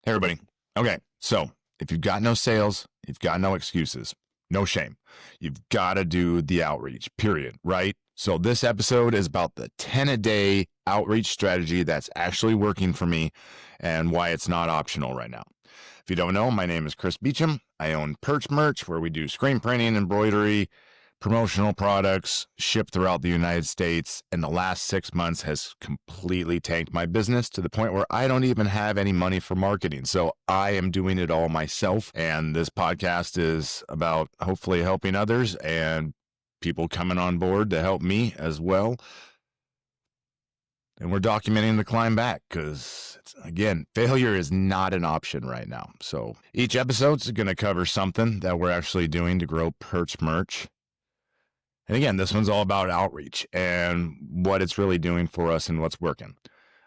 Hey, everybody. Okay, so if you've got no sales, you've got no excuses, no shame. You've got to do the outreach, period, right? So this episode is about the 10-a-day outreach strategy that's actually working for me and why it's not optional right now. If you don't know, my name is Chris Beecham. I own Perch Merch, where we do screen printing, embroidery, promotional products shipped throughout the United States, and the last 6 months has completely tanked my business to the point where I don't even have any money for marketing. So I am doing it all myself, and this podcast is about hopefully helping others and people coming on board to help me as well. And we're documenting the climb back because, again, failure is not an option right now. So each episode's going to cover something that we're actually doing to grow Perch Merch. And again, this one's all about outreach and what it's really doing for us and what's working.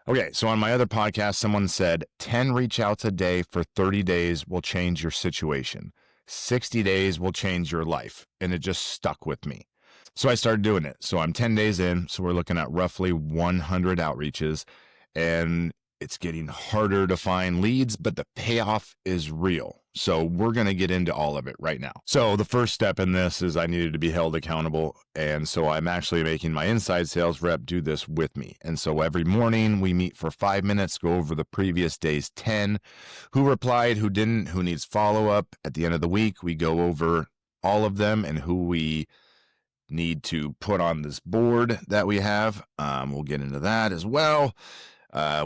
Okay, so on my other podcast, someone said 10 reach outs a day for 30 days will change your situation. 60 days will change your life. And it just stuck with me. So I started doing it. So I'm 10 days in. So we're looking at roughly 100 outreaches. And it's getting harder to find leads, but the payoff is real. So we're going to get into all of it right now. So the first step in this is I needed to be held accountable. And so I'm actually making my inside sales rep do this with me. And so every morning we meet for 5 minutes, go over the previous day's 10, who replied, who didn't, who needs follow-up. At the end of the week, we go over all of them and who we need to put on this board that we have. We'll get into that as well.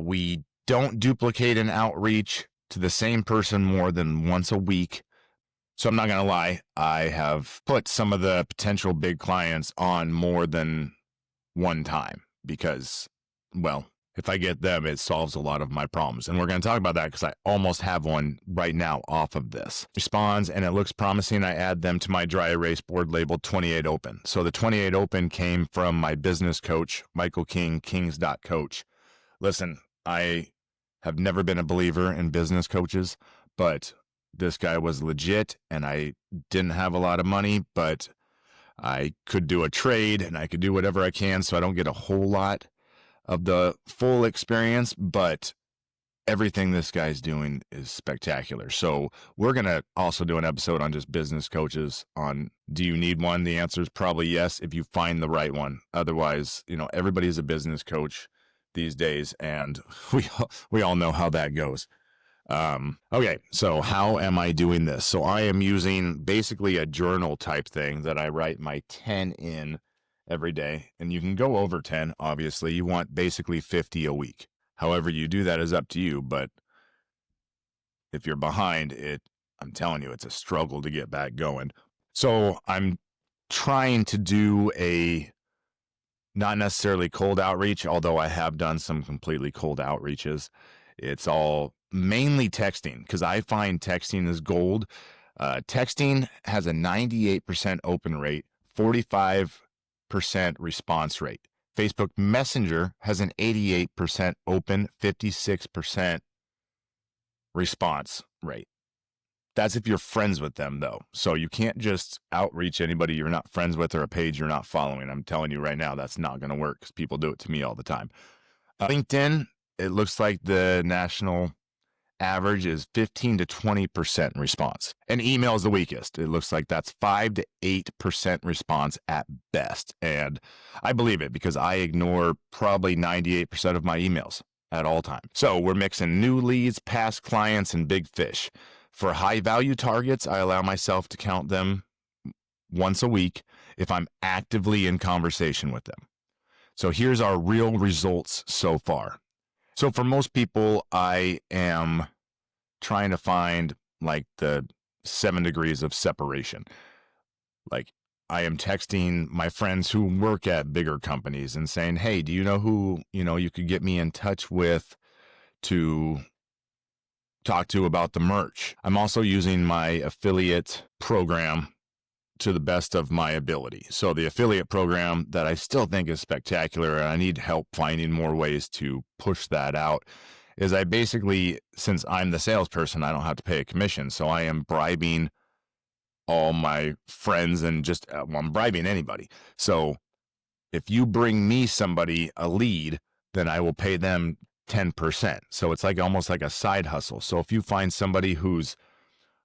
We don't duplicate an outreach to the same person more than once a week. So I'm not going to lie. I have put some of the potential big clients on more than one time because, well, if I get them, it solves a lot of my problems. And we're going to talk about that because I almost have one right now off of this. Responds and it looks promising. I add them to my dry erase board labeled 28 Open. So the 28 Open came from my business coach, Michael King, kings.coach. Listen, I have never been a believer in business coaches, but this guy was legit and I didn't have a lot of money, but I could do a trade and I could do whatever I can. So I don't get a whole lot of the full experience, but everything this guy's doing is spectacular. So we're going to also do an episode on just business coaches on, do you need one? The answer is probably yes, if you find the right one. Otherwise, everybody's a business coach these days, and we all know how that goes. Okay, so how am I doing this? So I am using basically a journal type thing that I write my 10 in every day, and you can go over 10. Obviously, you want basically 50 a week. However you do that is up to you, but if you're behind it, I'm telling you, it's a struggle to get back going. So I'm trying to do a not necessarily cold outreach, although I have done some completely cold outreaches. It's all mainly texting because I find texting is gold. Texting has a 98% open rate, 45% response rate. Facebook Messenger has an 88% open, 56% response rate. That's if you're friends with them, though. So you can't just outreach anybody you're not friends with or a page you're not following. I'm telling you right now, that's not going to work because people do it to me all the time. LinkedIn, it looks like the national average is 15 to 20% response. And email is the weakest. It looks like that's 5 to 8% response at best. And I believe it because I ignore probably 98% of my emails at all times. So we're mixing new leads, past clients, and big fish. For high value targets, I allow myself to count them once a week if I'm actively in conversation with them. So here's our real results so far. So for most people, I am trying to find like the 7 degrees of separation. Like I am texting my friends who work at bigger companies and saying, hey, do you know who, you could get me in touch with to talk to about the merch? I'm also using my affiliate program to the best of my ability. So the affiliate program that I still think is spectacular, and I need help finding more ways to push that out, is I basically, since I'm the salesperson, I don't have to pay a commission. So I am bribing all my friends and I'm bribing anybody. So if you bring me somebody, a lead, then I will pay them 10%. So it's like almost like a side hustle. So if you find somebody whose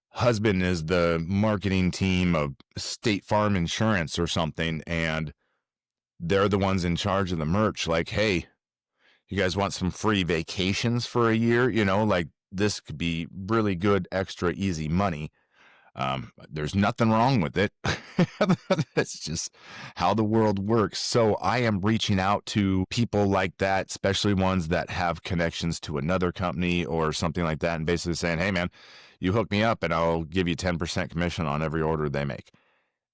husband is the marketing team of State Farm Insurance or something, and they're the ones in charge of the merch, like, hey, you guys want some free vacations for a year? Like this could be really good, extra easy money. There's nothing wrong with it. That's just how the world works. So I am reaching out to people like that, especially ones that have connections to another company or something like that, and basically saying, hey, man, you hook me up and I'll give you 10% commission on every order they make.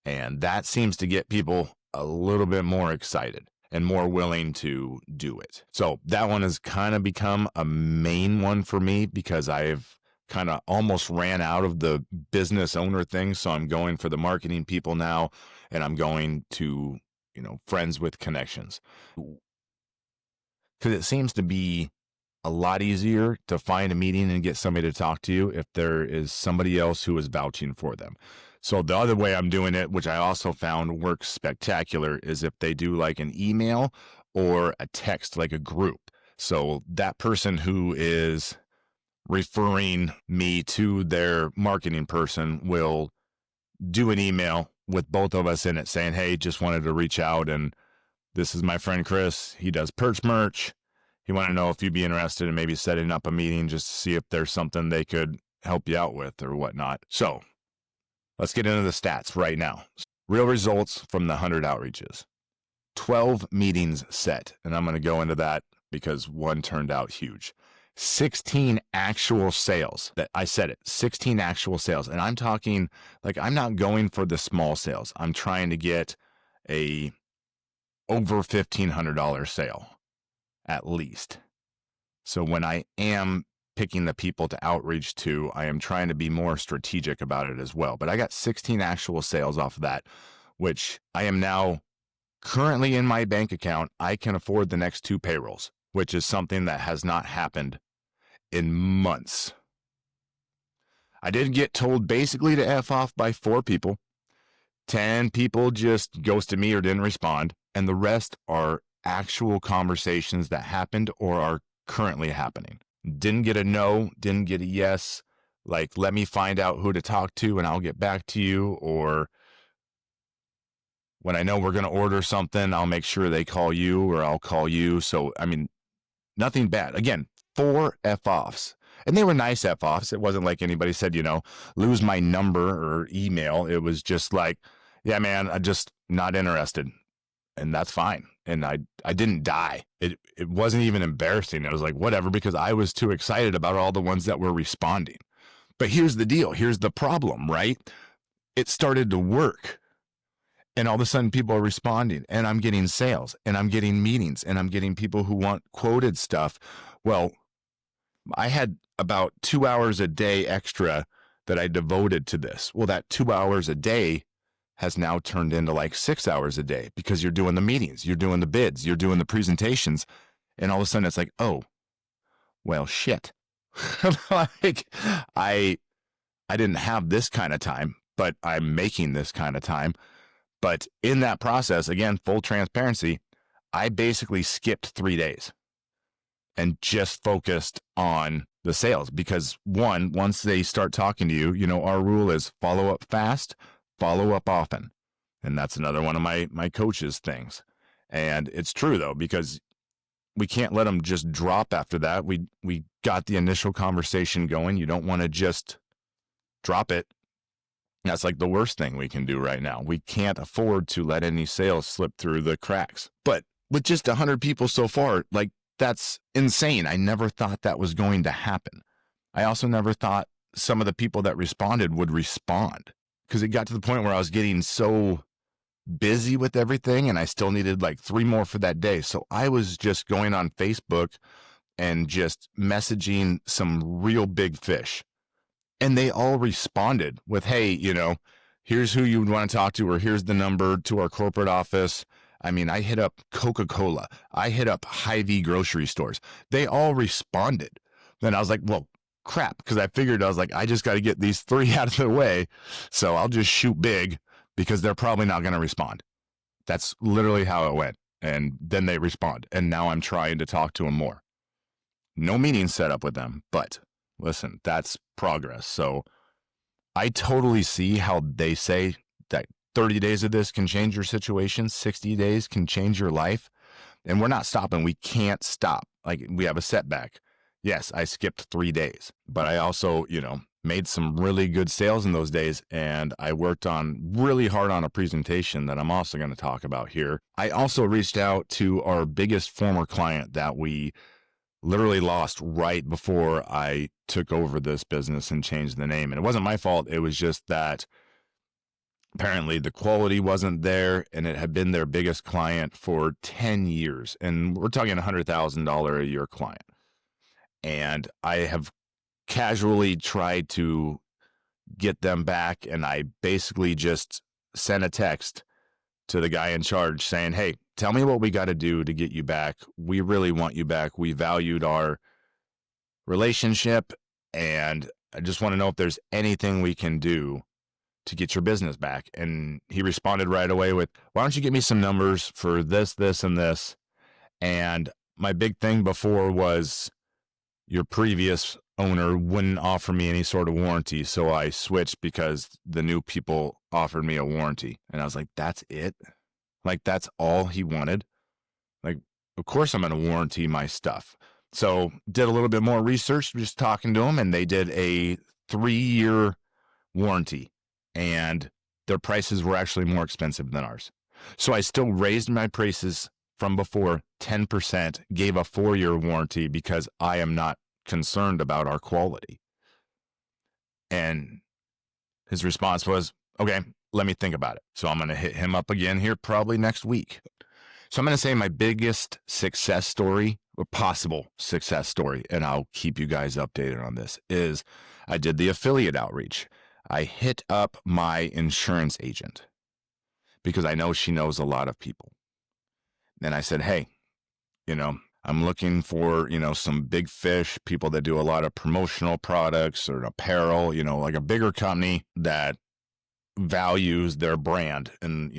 And that seems to get people a little bit more excited and more willing to do it. So that one has kind of become a main one for me because I've kind of almost ran out of the business owner thing. So I'm going for the marketing people now, and I'm going to, friends with connections. Because it seems to be a lot easier to find a meeting and get somebody to talk to you if there is somebody else who is vouching for them. So the other way I'm doing it, which I also found works spectacular, is if they do like an email or a text, like a group. So that person who is referring me to their marketing person will do an email with both of us in it saying, hey, just wanted to reach out, and this is my friend Chris. He does Perch merch. He wanted to know if you'd be interested in maybe setting up a meeting just to see if there's something they could help you out with or whatnot. So let's get into the stats right now. Real results from the 100 outreaches. 12 meetings set, and I'm going to go into that because one turned out huge. 16 actual sales. That I said it, 16 actual sales. And I'm talking, like, I'm not going for the small sales. I'm trying to get a over $1,500 sale at least. So when I am picking the people to outreach to, I am trying to be more strategic about it as well. But I got 16 actual sales off of that, which I am now currently in my bank account. I can afford the next 2 payrolls, which is something that has not happened in months. I did get told basically to F off by 4 people. 10 people just ghosted me or didn't respond. And the rest are actual conversations that happened or are currently happening. Didn't get a no, didn't get a yes. Like, let me find out who to talk to and I'll get back to you. Or when I know we're going to order something, I'll make sure they call you or I'll call you. So, I mean, nothing bad. Again, 4 F-offs. And they were nice F-offs. It wasn't like anybody said, lose my number or email. It was just like, yeah, man, I'm just not interested. And that's fine. And I didn't die. It wasn't even embarrassing. It was like, whatever, because I was too excited about all the ones that were responding. But here's the deal. Here's the problem, right? It started to work. And all of a sudden people are responding, and I'm getting sales, and I'm getting meetings, and I'm getting people who want quoted stuff. Well, I had about 2 hours a day extra that I devoted to this. Well, that 2 hours a day has now turned into like 6 hours a day because you're doing the meetings, you're doing the bids, you're doing the presentations. And all of a sudden it's like, oh, well, shit. Like I didn't have this kind of time, but I'm making this kind of time. But in that process, again, full transparency, I basically skipped 3 days and just focused on the sales because once they start talking to you, our rule is follow up fast, follow up often. And that's another one of my coach's things. And it's true though, because we can't let them just drop after that. We got the initial conversation going. You don't want to just drop it. That's like the worst thing we can do right now. We can't afford to let any sales slip through the cracks. But with just 100 people so far, like, that's insane. I never thought that was going to happen. I also never thought some of the people that responded would respond because it got to the point where I was getting so busy with everything and I still needed like 3 more for that day. So I was just going on Facebook and just messaging some real big fish. And they all responded with, hey, here's who you would want to talk to, or here's the number to our corporate office. I mean, I hit up Coca-Cola. I hit up Hy-Vee grocery stores. They all responded. Then I was like, well, crap, because I was like, I just got to get these 3 out of the way. So I'll just shoot big because they're probably not going to respond. That's literally how it went. And then they respond. And now I'm trying to talk to them more. No meeting set up with them, but listen, that's progress. So I totally see how they say that 30 days of this can change your situation, 60 days can change your life. And we're not stopping. We can't stop. Like, we have a setback. Yes, I skipped 3 days, but I also, made some really good sales in those days. And I worked on really hard on a presentation that I'm also going to talk about here. I also reached out to our biggest former client that we literally lost right before I took over this business and changed the name. And it wasn't my fault. It was just that apparently the quality wasn't there, and it had been their biggest client for 10 years. And we're talking $100,000 a year client. And I have casually tried to get them back. And I basically just sent a text to the guy in charge saying, hey, tell me what we got to do to get you back. We really want you back. We valued our relationship, and I just want to know if there's anything we can do to get your business back. And he responded right away with, why don't you give me some numbers for this, this, and this? And my big thing before was your previous owner wouldn't offer me any sort of warranty. So I switched because the new people offered me a warranty. And I was like, that's it? Like, that's all he wanted? Like, of course I'm going to warranty my stuff. So did a little bit more research, just talking to him, and they did a 3-year warranty. And their prices were actually more expensive than ours. So I still raised my prices from before 10%, gave a 4-year warranty because I am not concerned about our quality. And his response was, okay, let me think about it. So I'm going to hit him up again here probably next week. So I'm going to say my biggest success story, or possible success story, and I'll keep you guys updated on this, is I did the affiliate outreach. I hit up my insurance agent because I know she knows a lot of people. And I said, hey, I'm looking for, some big fish, people that do a lot of promotional products or apparel, like a bigger company that values their brand. And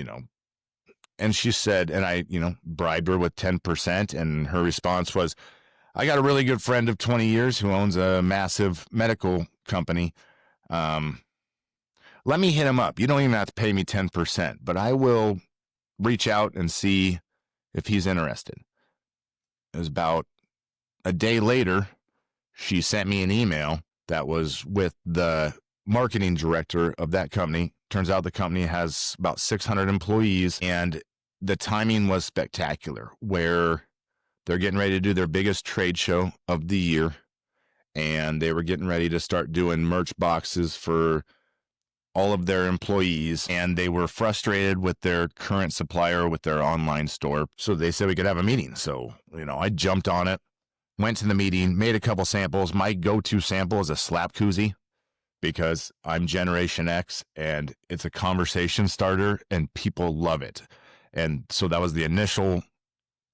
she said, and I, bribed her with 10%. And her response was, I got a really good friend of 20 years who owns a massive medical company. Let me hit him up. You don't even have to pay me 10%, but I will reach out and see if he's interested. It was about a day later, she sent me an email that was with the marketing director of that company. Turns out the company has about 600 employees, and the timing was spectacular, where they're getting ready to do their biggest trade show of the year, and they were getting ready to start doing merch boxes for all of their employees, and they were frustrated with their current supplier with their online store. So they said we could have a meeting. So, I jumped on it, went to the meeting, made a couple samples. My go-to sample is a slap koozie because I'm Generation X and it's a conversation starter and people love it. And so that was the initial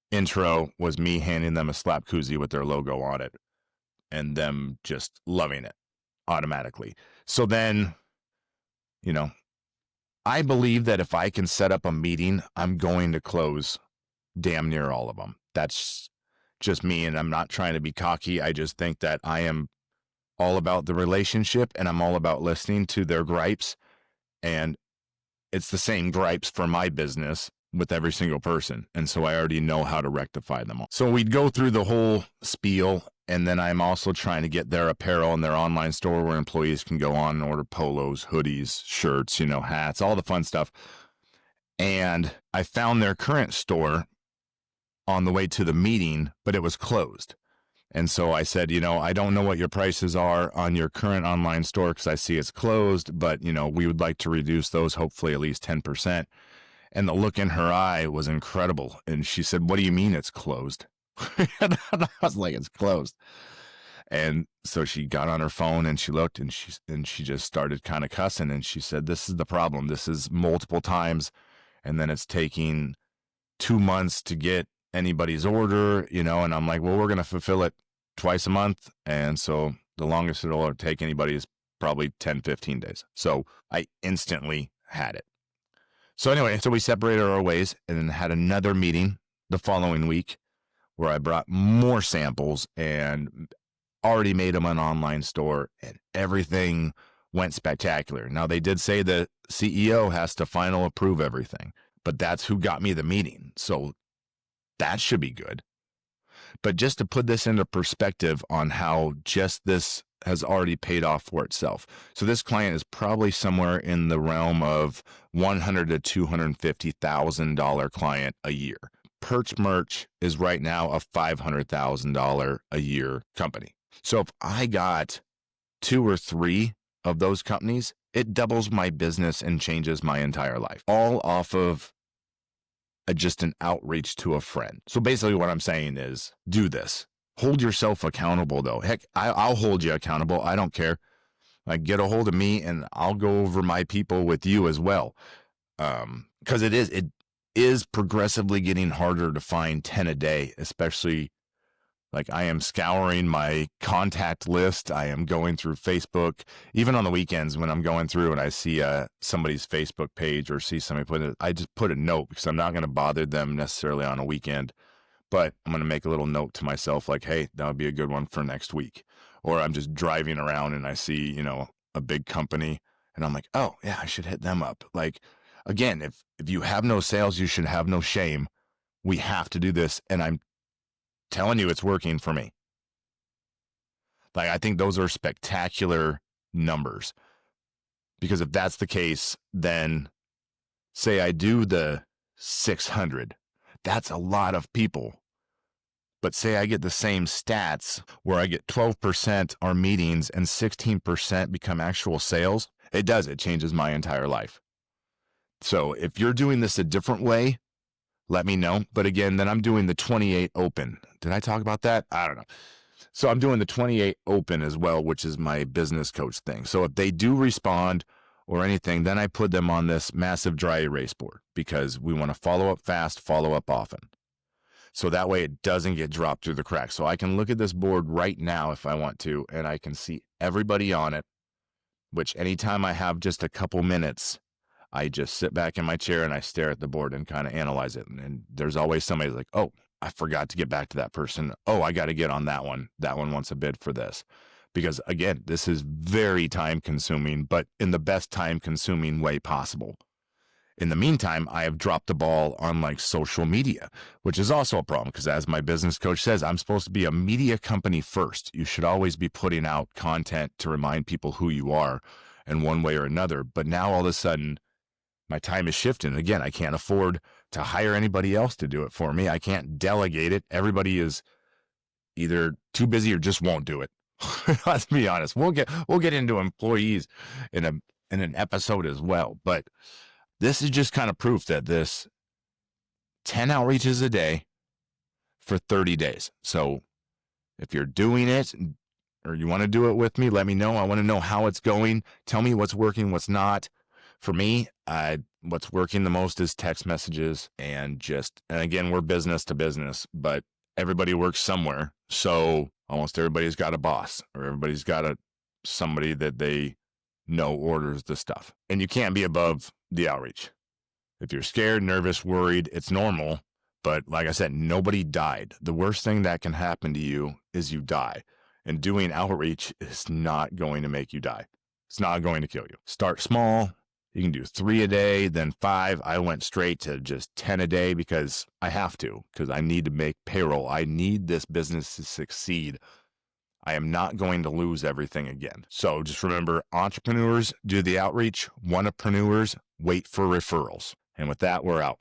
intro, was me handing them a slap koozie with their logo on it and them just loving it automatically. So then, I believe that if I can set up a meeting, I'm going to close damn near all of them. That's just me, and I'm not trying to be cocky. I just think that I am all about the relationship, and I'm all about listening to their gripes. And it's the same gripes for my business with every single person. And so I already know how to rectify them all. So we'd go through the whole spiel. And then I'm also trying to get their apparel in their online store where employees can go on and order polos, hoodies, shirts, hats, all the fun stuff. And I found their current store on the way to the meeting, but it was closed. And so I said, I don't know what your prices are on your current online store because I see it's closed, but, we would like to reduce those, hopefully at least 10%. And the look in her eye was incredible. And she said, what do you mean it's closed? And I was like, it's closed. And so she got on her phone and she looked and she just started kind of cussing. And she said, this is the problem. This is multiple times. And then it's taking 2 months to get anybody's order, and I'm like, well, we're going to fulfill it twice a month. And so the longest it'll take anybody is probably 10, 15 days. So I instantly had it. So anyway, so we separated our ways and then had another meeting the following week where I brought more samples and already made them an online store, and everything went spectacular. Now, they did say the CEO has to final approve everything, but that's who got me the meeting. So that should be good. But just to put this into perspective on how just this has already paid off for itself. So this client is probably somewhere in the realm of $100,000 to $250,000 client a year. Perch Merch is right now a $500,000 a year company. So if I got 2 or 3 of those companies, it doubles my business and changes my entire life, all off of just an outreach to a friend. So basically what I'm saying is do this. Hold yourself accountable though. Heck, I'll hold you accountable. I don't care. Like, get a hold of me and I'll go over my people with you as well. Because it is progressively getting harder to find 10 a day, especially like I am scouring my contact list. I am going through Facebook, even on the weekends when I'm going through and I see somebody's Facebook page or see somebody put it, I just put a note because I'm not going to bother them necessarily on a weekend, but I'm going to make a little note to myself like, hey, that would be a good one for next week. Or I'm just driving around and I see, a big company and I'm like, oh yeah, I should hit them up. Like, again, if you have no sales, you should have no shame. We have to do this. And I'm telling you, it's working for me. Like, I think those are spectacular numbers, because if that's the case, then say I do the 600, that's a lot of people. But say I get the same stats where I get 12% are meetings and 16% become actual sales, it changes my entire life. So if you're doing this a different way, let me know. But again, then I'm doing the 28 open. Did I talk about that? I don't know. So I'm doing the 28 open as well, which is my business coach thing. So if they do respond or anything, then I put them on this massive dry erase board, because we want to follow up fast, follow up often. So that way it doesn't get dropped through the cracks. So I can look at this board right now if I want to, and I can see everybody on it, which anytime I have just a couple minutes, I just sit back in my chair and I stare at the board and kind of analyze it. And there's always somebody like, oh, I forgot to get back to that person. Oh, I got to get on that one. That one wants a bid for this. Because again, this is very time consuming, but in the best time consuming way possible. In the meantime, I have dropped the ball on like social media, which is also a problem, because as my business coach says, I'm supposed to be a media company first. You should always be putting out content to remind people who you are in one way or another. But now all of a sudden, my time is shifting. Again, I can't afford to hire anybody else to do it for me. I can't delegate it. Everybody is either too busy or just won't do it. Let's be honest. We'll get into employees in an episode as well. But this is just kind of proof that this 10 outreaches a day for 30 days. So if you're doing it or you want to do it with me, let me know. I want to know how it's going. Tell me what's working, what's not. For me, what's working the most is text messages and again, we're business to business, but everybody works somewhere. So almost everybody's got a boss, or everybody's got somebody that they know orders the stuff. And you can't be above the outreach. If you're scared, nervous, worried, it's normal. But like I said, nobody died. The worst thing that can happen to you is you die. And doing outreach is not going to make you die. It's not going to kill you. Start small. You can do 3 a day, then 5. I went straight to just 10 a day because I have to, because I need to make payroll. I need this business to succeed. I am not going to lose everything again. So just remember, entrepreneurs do the outreach. Wantrepreneurs wait for referrals. And with that, we're out.